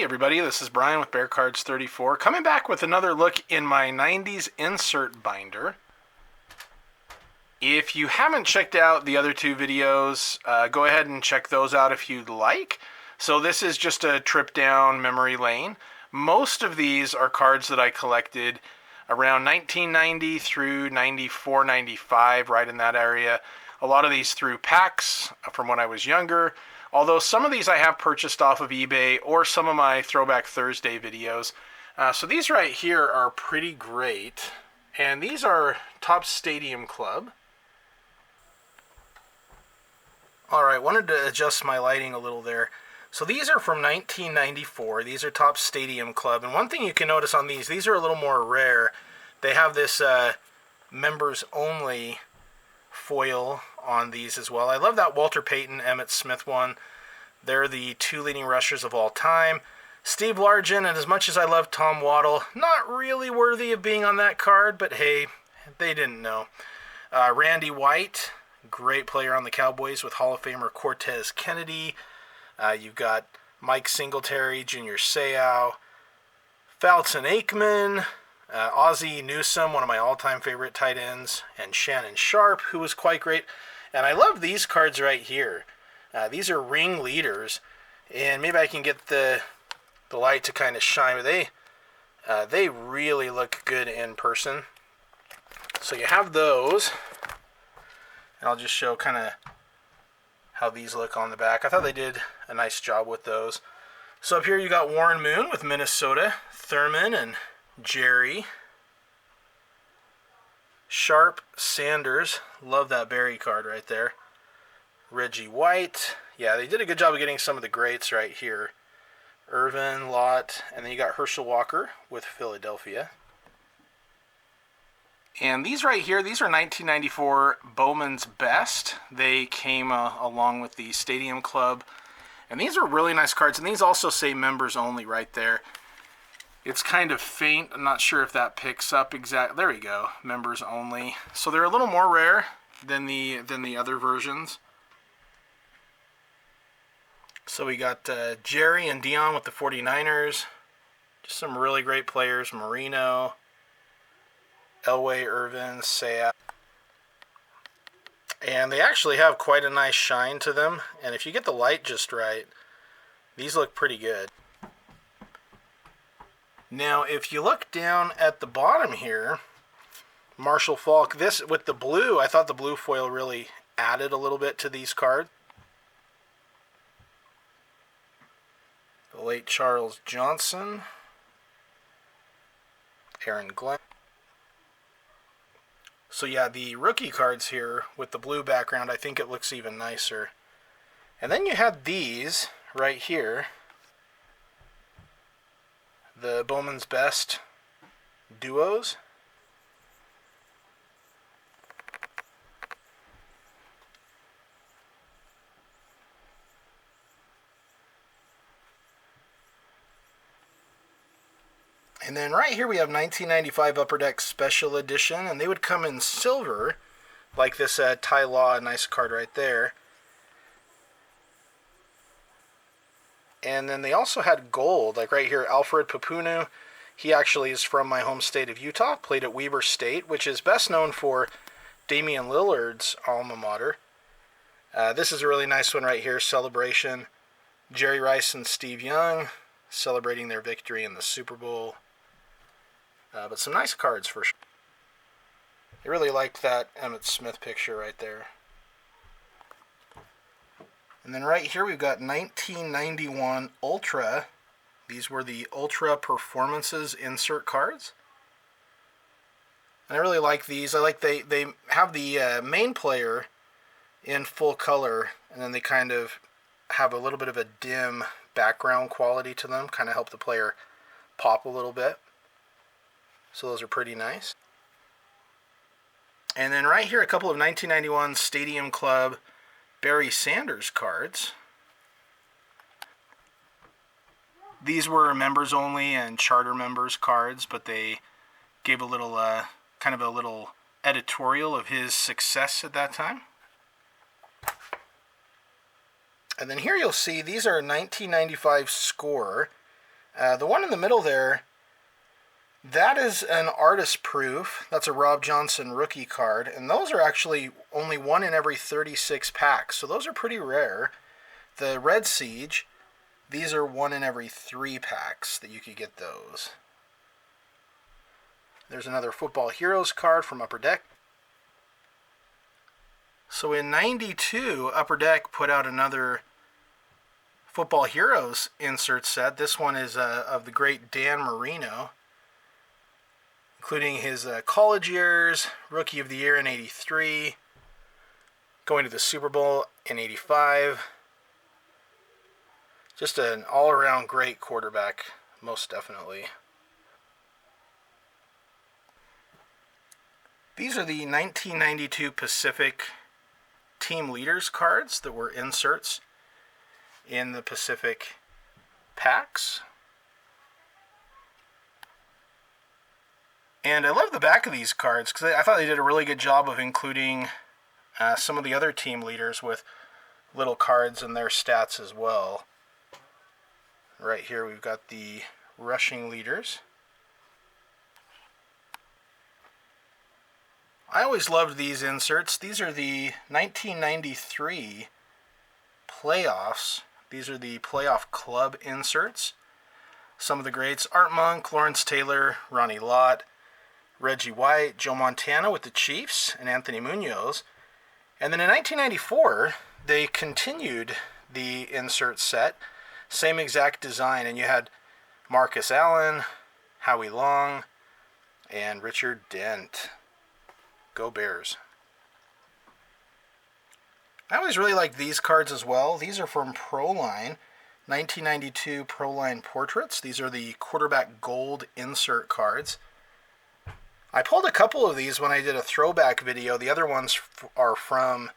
everybody, this is Brian with Bear Cards 34, coming back with another look in my 90s insert binder. If you haven't checked out the other two videos, go ahead and check those out if you'd like. So this is just a trip down memory lane. Most of these are cards that I collected around 1990 through 94, 95, right in that area. A lot of these through packs from when I was younger. Although some of these I have purchased off of eBay or some of my Throwback Thursday videos. So these right here are pretty great. And these are Topps Stadium Club. Alright, wanted to adjust my lighting a little there. So these are from 1994. These are Topps Stadium Club. And one thing you can notice on these are a little more rare. They have this members only foil on these as well. I love that Walter Payton, Emmitt Smith one. They're the two leading rushers of all time. Steve Largent, and as much as I love Tom Waddle, not really worthy of being on that card, but hey, they didn't know. Randy White, great player on the Cowboys with Hall of Famer Cortez Kennedy. You've got Mike Singletary, Junior Seau, Falton Aikman, Ozzie Newsome, one of my all-time favorite tight ends, and Shannon Sharp, who was quite great. And I love these cards right here. These are ring leaders, and maybe I can get the light to kind of shine, but they really look good in person. So you have those, and I'll just show kind of how these look on the back. I thought they did a nice job with those. So up here you got Warren Moon with Minnesota, Thurman and Jerry, Sharp, Sanders, love that Barry card right there, Reggie White, yeah, they did a good job of getting some of the greats right here, Irvin, Lott, and then you got Herschel Walker with Philadelphia. And these right here, these are 1994 Bowman's Best. They came along with the Stadium Club, and these are really nice cards, and these also say members only right there. It's kind of faint. I'm not sure if that picks up exactly. There we go. Members only. So they're a little more rare than the other versions. So we got Jerry and Dion with the 49ers. Just some really great players. Marino, Elway, Irvin, Seau. And they actually have quite a nice shine to them. And if you get the light just right, these look pretty good. Now, if you look down at the bottom here, Marshall Faulk, this with the blue, I thought the blue foil really added a little bit to these cards. The late Charles Johnson, Aaron Glenn. So yeah, the rookie cards here with the blue background, I think it looks even nicer. And then you have these right here. The Bowman's Best duos. And then right here we have 1995 Upper Deck Special Edition, and they would come in silver, like this Ty Law, a nice card right there. And then they also had gold, like right here, Alfred Papunu. He actually is from my home state of Utah, played at Weber State, which is best known for Damian Lillard's alma mater. This is a really nice one right here, Celebration. Jerry Rice and Steve Young celebrating their victory in the Super Bowl. But some nice cards for sure. I really liked that Emmitt Smith picture right there. And then right here we've got 1991 Ultra. These were the Ultra Performances insert cards. And I really like these. I like they have the main player in full color, and then they kind of have a little bit of a dim background quality to them, kind of help the player pop a little bit. So those are pretty nice. And then right here, a couple of 1991 Stadium Club Barry Sanders cards. These were members only and charter members cards, but they gave a little, kind of a little editorial of his success at that time. And then here you'll see these are 1995 Score. The one in the middle there, that is an artist proof. That's a Rob Johnson rookie card, and those are actually only 1 in every 36 packs, so those are pretty rare. The Red Siege, these are 1 in every 3 packs that you could get those. There's another Football Heroes card from Upper Deck. So in 92, Upper Deck put out another Football Heroes insert set. This one is of the great Dan Marino, including his college years, Rookie of the Year in 83, going to the Super Bowl in 85. Just an all-around great quarterback, most definitely. These are the 1992 Pacific Team Leaders cards that were inserts in the Pacific packs. And I love the back of these cards because I thought they did a really good job of including some of the other team leaders with little cards and their stats as well. Right here we've got the rushing leaders. I always loved these inserts. These are the 1993 playoffs. These are the playoff club inserts. Some of the greats: Art Monk, Lawrence Taylor, Ronnie Lott, Reggie White, Joe Montana with the Chiefs, and Anthony Munoz. And then in 1994, they continued the insert set. Same exact design, and you had Marcus Allen, Howie Long, and Richard Dent. Go Bears. I always really like these cards as well. These are from Proline, 1992 Proline Portraits. These are the quarterback gold insert cards. I pulled a couple of these when I did a throwback video. The other ones are from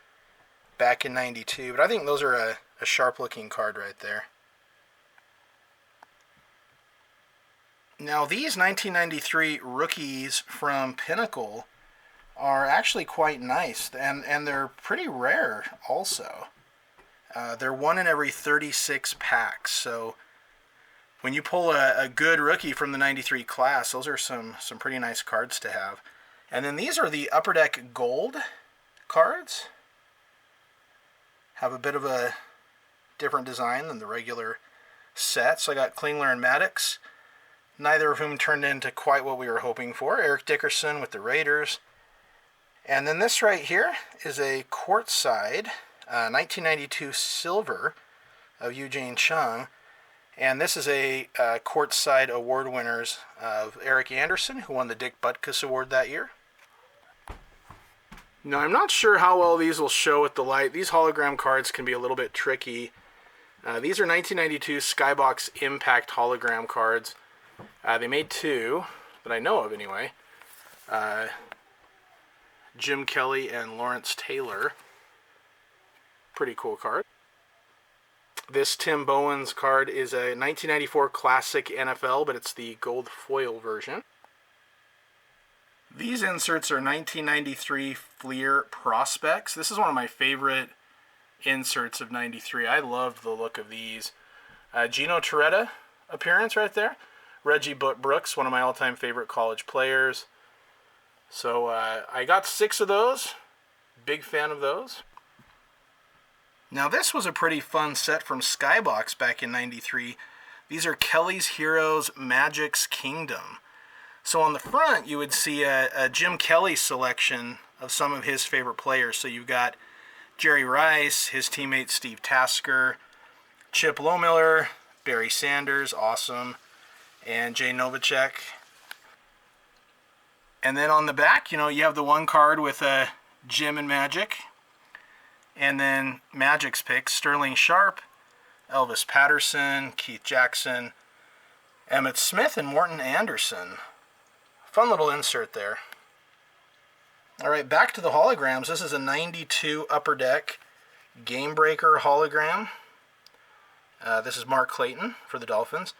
back in 92, but I think those are a sharp looking card right there. Now these 1993 rookies from Pinnacle are actually quite nice, and they're pretty rare also. They're 1 in every 36 packs, so when you pull a good rookie from the 93 class, those are some pretty nice cards to have. And then these are the Upper Deck Gold cards. Have a bit of a different design than the regular set. So I got Klingler and Maddox, neither of whom turned into quite what we were hoping for. Eric Dickerson with the Raiders. And then this right here is a courtside 1992 silver of Eugene Chung. And this is a courtside award winners of Eric Anderson, who won the Dick Butkus Award that year. Now, I'm not sure how well these will show with the light. These hologram cards can be a little bit tricky. These are 1992 Skybox Impact hologram cards. They made 2, that I know of anyway. Jim Kelly and Lawrence Taylor. Pretty cool card. This Tim Bowen's card is a 1994 Classic NFL, but it's the gold foil version. These inserts are 1993 Flir Prospects. This is one of my favorite inserts of 93. I loved the look of these. Gino Torretta appearance right there. Reggie Brooks, one of my all-time favorite college players. So I got 6 of those. Big fan of those. Now this was a pretty fun set from Skybox back in 93. These are Kelly's Heroes Magic's Kingdom. So on the front you would see a Jim Kelly selection of some of his favorite players. So you've got Jerry Rice, his teammate Steve Tasker, Chip Lohmiller, Barry Sanders, awesome, and Jay Novacek. And then on the back, you have the one card with Jim and Magic. And then Magic's picks: Sterling Sharp, Elvis Patterson, Keith Jackson, Emmitt Smith, and Morton Anderson. Fun little insert there. All right, back to the holograms. This is a 92 Upper Deck Game Breaker hologram. This is Mark Clayton for the Dolphins.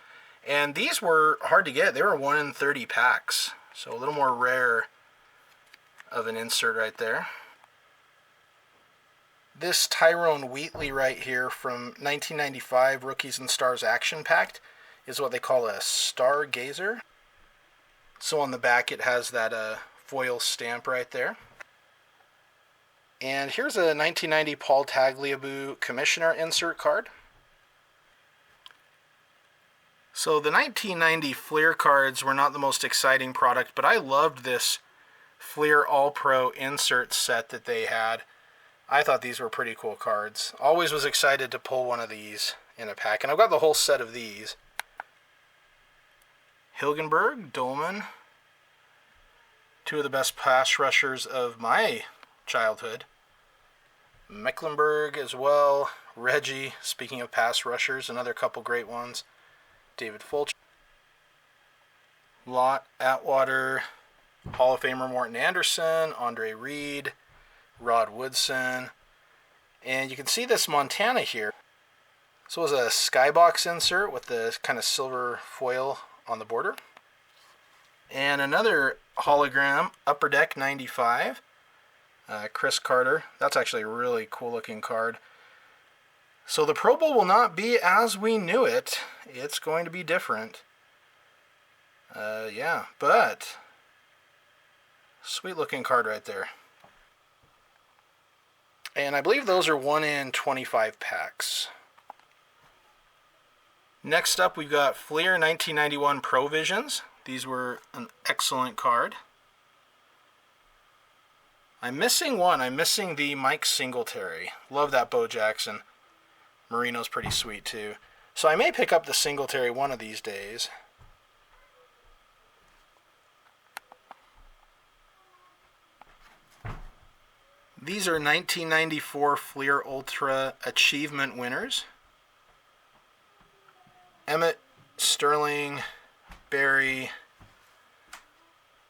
And these were hard to get. They were 1 in 30 packs. So a little more rare of an insert right there. This Tyrone Wheatley right here from 1995 Rookies and Stars Action Pack is what they call a stargazer. So on the back it has that foil stamp right there. And here's a 1990 Paul Tagliabue Commissioner insert card. So the 1990 Flir cards were not the most exciting product, but I loved this Flir All-Pro insert set that they had. I thought these were pretty cool cards. Always was excited to pull one of these in a pack, and I've got the whole set of these. Hilgenberg, Bowman, two of the best pass rushers of my childhood. Mecklenburg as well. Reggie, speaking of pass rushers, another couple great ones. David Fulcher. Lott, Atwater, Hall of Famer Morton Anderson, Andre Reed, Rod Woodson. And you can see this Montana here. This was a Skybox insert with the kind of silver foil on the border. And another hologram, Upper Deck 95. Chris Carter. That's actually a really cool looking card. So the Pro Bowl will not be as we knew it. It's going to be different. Yeah, but sweet looking card right there. And I believe those are 1 in 25 packs. Next up we've got Flir 1991 Pro Visions. These were an excellent card. I'm missing one. I'm missing the Mike Singletary. Love that Bo Jackson. Marino's pretty sweet too. So I may pick up the Singletary one of these days. These are 1994 Flir Ultra Achievement winners. Emmett, Sterling, Barry,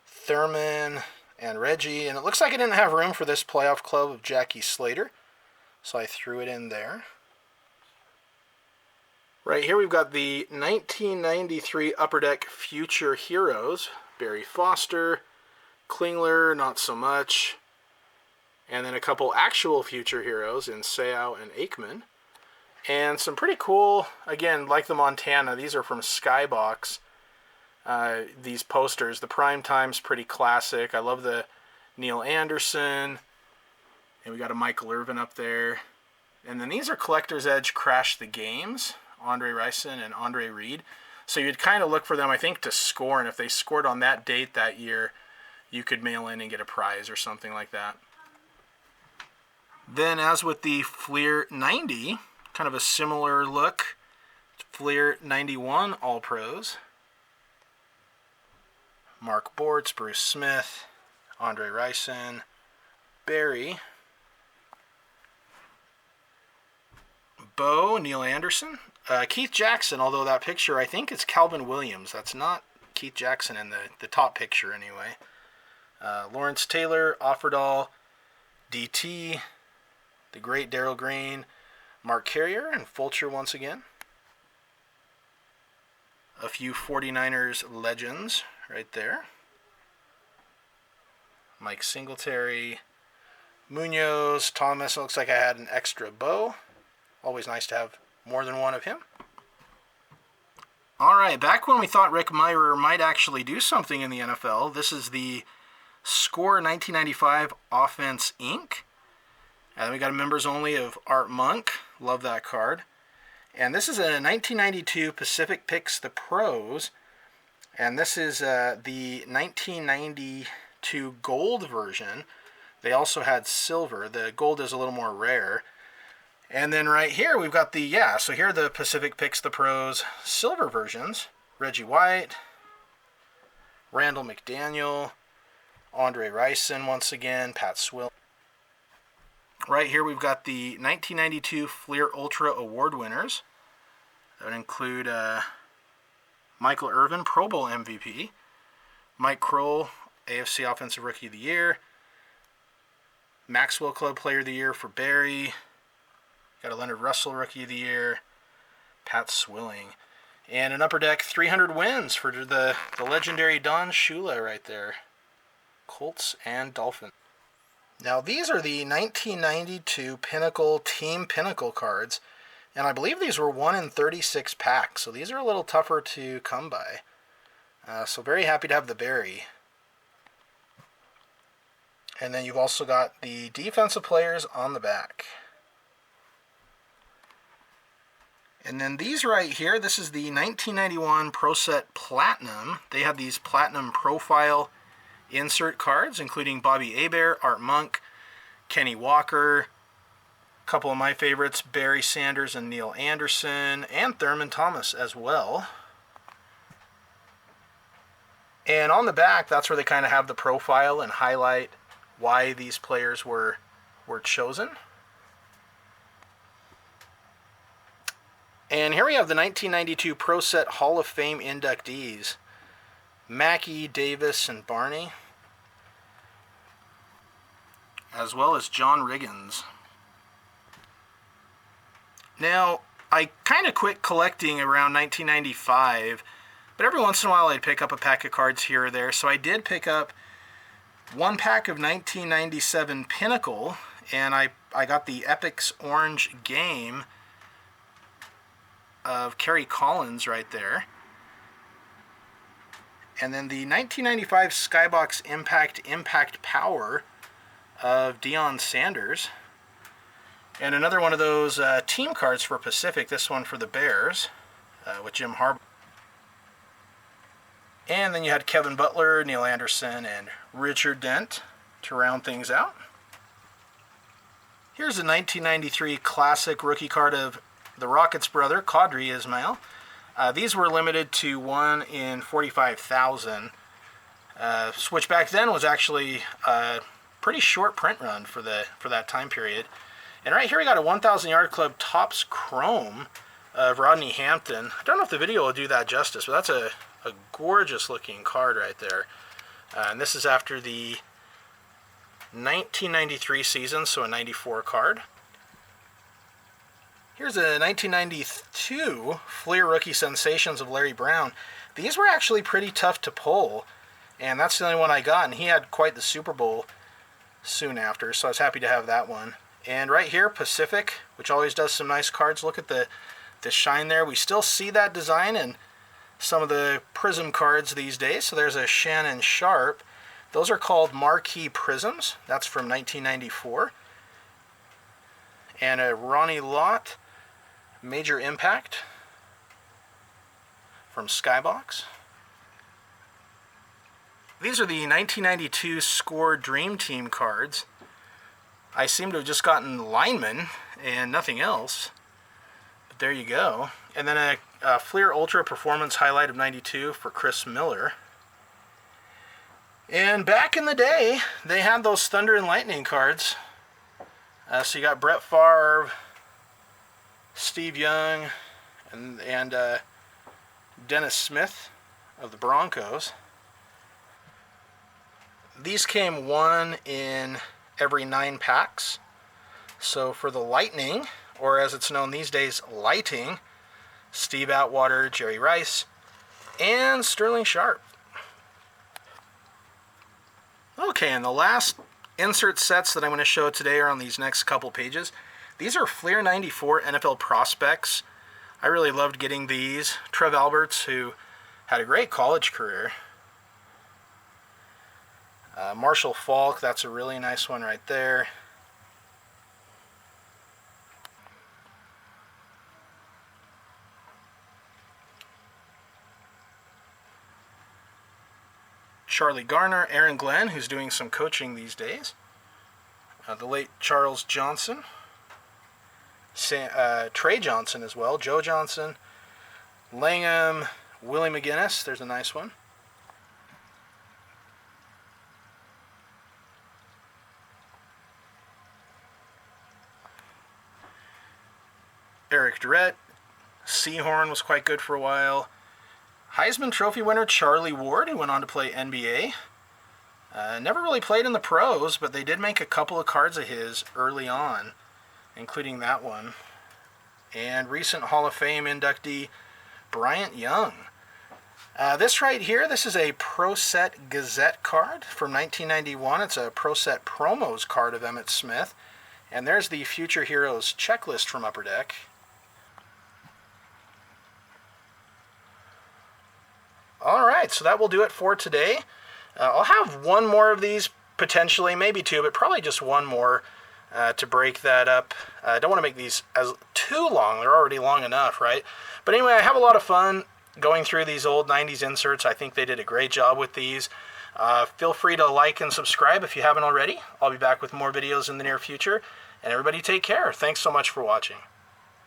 Thurman, and Reggie. And it looks like I didn't have room for this playoff club of Jackie Slater, so I threw it in there. Right here we've got the 1993 Upper Deck Future Heroes. Barry Foster, Klingler, not so much. And then a couple actual Future Heroes in Seau and Aikman. And some pretty cool, again, like the Montana, these are from Skybox. These posters, the Prime Time's pretty classic. I love the Neil Anderson. And we got a Michael Irvin up there. And then these are Collector's Edge Crash the Games. Andre Rison and Andre Reed. So you'd kind of look for them, I think, to score. And if they scored on that date that year, you could mail in and get a prize or something like that. Then, as with the Flir 90, kind of a similar look. Flir 91 All-Pros. Mark Bortz, Bruce Smith, Andre Rison, Barry, Bo, Neil Anderson, Keith Jackson, although that picture, I think it's Calvin Williams. That's not Keith Jackson in the top picture anyway. Lawrence Taylor, Offerdahl, DT, the great Darryl Green, Mark Carrier, and Fulcher once again. A few 49ers legends right there. Mike Singletary, Munoz, Thomas. It looks like I had an extra Bo. Always nice to have more than one of him. All right, back when we thought Rick Mirer might actually do something in the NFL, this is the Score 1995 Offense Inc. And we got a members only of Art Monk. Love that card. And this is a 1992 Pacific Picks the Pros. And this is the 1992 gold version. They also had silver. The gold is a little more rare. And then right here we've got the, so here are the Pacific Picks the Pros silver versions. Reggie White, Randall McDaniel, Andre Rison once again, Pat Swill. Right here we've got the 1992 Flir Ultra Award winners. That would include Michael Irvin, Pro Bowl MVP, Mike Kroll, AFC Offensive Rookie of the Year, Maxwell Club Player of the Year for Barry, got a Leonard Russell Rookie of the Year, Pat Swilling, and an Upper Deck 300 wins for the legendary Don Shula right there. Colts and Dolphins. Now these are the 1992 Pinnacle Team Pinnacle cards. And I believe these were 1 in 36 packs, so these are a little tougher to come by. So very happy to have the Barry. And then you've also got the defensive players on the back. And then these right here, this is the 1991 Pro Set Platinum. They have these Platinum Profile insert cards, including Bobby Hebert, Art Monk, Kenny Walker, a couple of my favorites, Barry Sanders and Neil Anderson, and Thurman Thomas as well. And on the back, that's where they kind of have the profile and highlight why these players were chosen. And here we have the 1992 Pro Set Hall of Fame inductees. Mackey, Davis, and Barney. As well as John Riggins. Now, I kind of quit collecting around 1995, but every once in a while I'd pick up a pack of cards here or there. So I did pick up one pack of 1997 Pinnacle, and I got the Epix Orange Game of Kerry Collins right there. And then the 1995 Skybox Impact Power of Deion Sanders. And another one of those team cards for Pacific, this one for the Bears, with Jim Harbaugh. And then you had Kevin Butler, Neil Anderson, and Richard Dent to round things out. Here's a 1993 classic rookie card of the Rockets' brother, Qadri Ismail. These were limited to 1 in 45,000, which back then was actually a pretty short print run for that time period. And right here we got a 1,000 Yard Club Topps Chrome of Rodney Hampton. I don't know if the video will do that justice, but that's a gorgeous looking card right there. And this is after the 1993 season, so a 94 card. Here's a 1992 Flir Rookie Sensations of Larry Brown. These were actually pretty tough to pull, and that's the only one I got, and he had quite the Super Bowl soon after, so I was happy to have that one. And right here, Pacific, which always does some nice cards. Look at the shine there. We still see that design in some of the Prism cards these days. So there's a Shannon Sharp. Those are called Marquee Prisms. That's from 1994. And a Ronnie Lott Major Impact from Skybox. These are the 1992 Score Dream Team cards. I seem to have just gotten linemen and nothing else. But there you go. And then a Flir Ultra Performance Highlight of 92 for Chris Miller. And back in the day, they had those Thunder and Lightning cards. So you got Brett Favre, Steve Young, and Dennis Smith of the Broncos. These came 1 in every 9 packs. So for the Lightning, or as it's known these days, Lighting, Steve Atwater, Jerry Rice, and Sterling Sharp. Okay, and the last insert sets that I'm going to show today are on these next couple pages. These are Flir 94 NFL Prospects. I really loved getting these. Trev Alberts, who had a great college career. Marshall Faulk, that's a really nice one right there. Charlie Garner, Aaron Glenn, who's doing some coaching these days. The late Charles Johnson. Trey Johnson as well. Joe Johnson. Langham, Willie McGinnis, there's a nice one. Eric Durrett. Seahorn was quite good for a while. Heisman Trophy winner Charlie Ward, who went on to play NBA. Never really played in the pros, but they did make a couple of cards of his early on, including that one. And recent Hall of Fame inductee Bryant Young. This right here, this is a Pro Set Gazette card from 1991. It's a Pro Set Promos card of Emmitt Smith. And there's the Future Heroes checklist from Upper Deck. right, so that will do it for today. I'll have one more of these, potentially, maybe two, but probably just one more to break that up. I don't want to make these as too long. They're already long enough, right? But anyway, I have a lot of fun going through these old 90s inserts. I think they did a great job with these. Feel free to like and subscribe if you haven't already. I'll be back with more videos in the near future. And everybody take care. Thanks so much for watching.